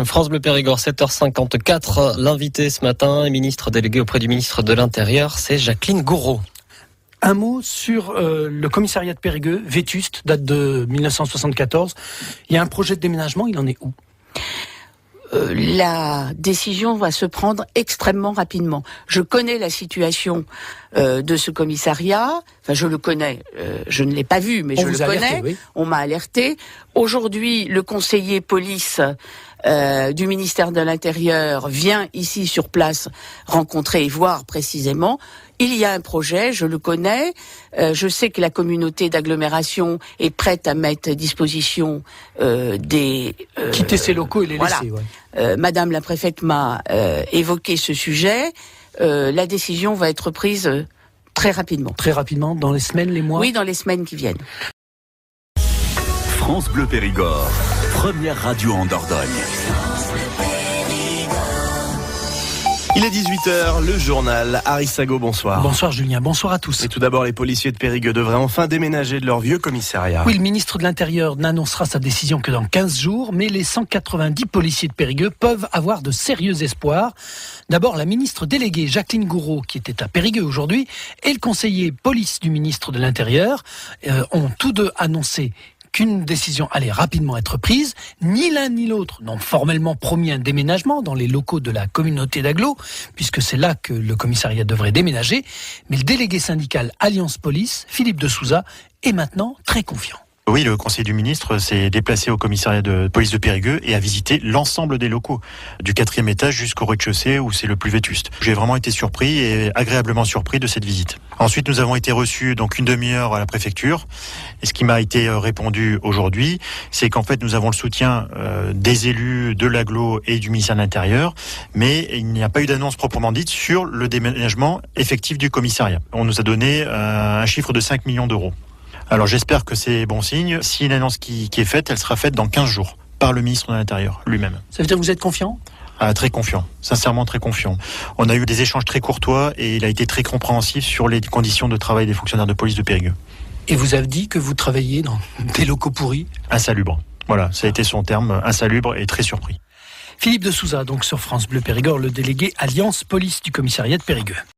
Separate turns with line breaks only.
France Bleu Périgord, 7h54. L'invité ce matin est ministre délégué auprès du ministre de l'Intérieur, c'est Jacqueline Gouraud.
Un mot sur le commissariat de Périgueux, vétuste, date de 1974. Il y a un projet de déménagement, il en est où ?
La décision va se prendre extrêmement rapidement. Je connais la situation de ce commissariat. Enfin, je le connais. Je ne l'ai pas vu, mais je le connais. Oui. On m'a alerté. Aujourd'hui, le conseiller police du ministère de l'Intérieur vient ici sur place rencontrer et voir précisément. Il y a un projet, je le connais. Je sais que la communauté d'agglomération est prête à mettre à disposition des...
quitter ses locaux et les laisser, ouais.
Madame la préfète m'a évoqué ce sujet. La décision va être prise très rapidement.
Très rapidement, dans les semaines, les mois ?
Oui, dans les semaines qui viennent.
France Bleu Périgord, première radio en Dordogne.
Il est 18h, le journal. Harry Sago, bonsoir.
Bonsoir Julien, bonsoir à tous.
Et tout d'abord, les policiers de Périgueux devraient enfin déménager de leur vieux commissariat.
Oui, le ministre de l'Intérieur n'annoncera sa décision que dans 15 jours, mais les 190 policiers de Périgueux peuvent avoir de sérieux espoirs. D'abord, la ministre déléguée Jacqueline Gouraud, qui était à Périgueux aujourd'hui, et le conseiller police du ministre de l'Intérieur ont tous deux annoncé qu'une décision allait rapidement être prise. Ni l'un ni l'autre n'ont formellement promis un déménagement dans les locaux de la communauté d'agglo, puisque c'est là que le commissariat devrait déménager. Mais le délégué syndical Alliance Police, Philippe de Souza, est maintenant très confiant.
Oui, le conseiller du ministre s'est déplacé au commissariat de police de Périgueux et a visité l'ensemble des locaux, du 4e étage jusqu'au rez-de-chaussée où c'est le plus vétuste. J'ai vraiment été surpris et agréablement surpris de cette visite. Ensuite, nous avons été reçus donc une demi-heure à la préfecture. Et ce qui m'a été répondu aujourd'hui, c'est qu'en fait, nous avons le soutien des élus de l'agglo et du ministère de l'Intérieur, mais il n'y a pas eu d'annonce proprement dite sur le déménagement effectif du commissariat. On nous a donné un chiffre de 5 millions d'euros. Alors j'espère que c'est bon signe. Si une annonce qui est faite, elle sera faite dans 15 jours par le ministre de l'Intérieur lui-même.
Ça veut dire que vous êtes confiant ?
Très confiant, sincèrement très confiant. On a eu des échanges très courtois et il a été très compréhensif sur les conditions de travail des fonctionnaires de police de Périgueux.
Et vous avez dit que vous travaillez dans des locaux pourris ?
Insalubre. Voilà, ça a été son terme, insalubre et très surpris.
Philippe de Souza, donc sur France Bleu Périgord, le délégué Alliance Police du commissariat de Périgueux.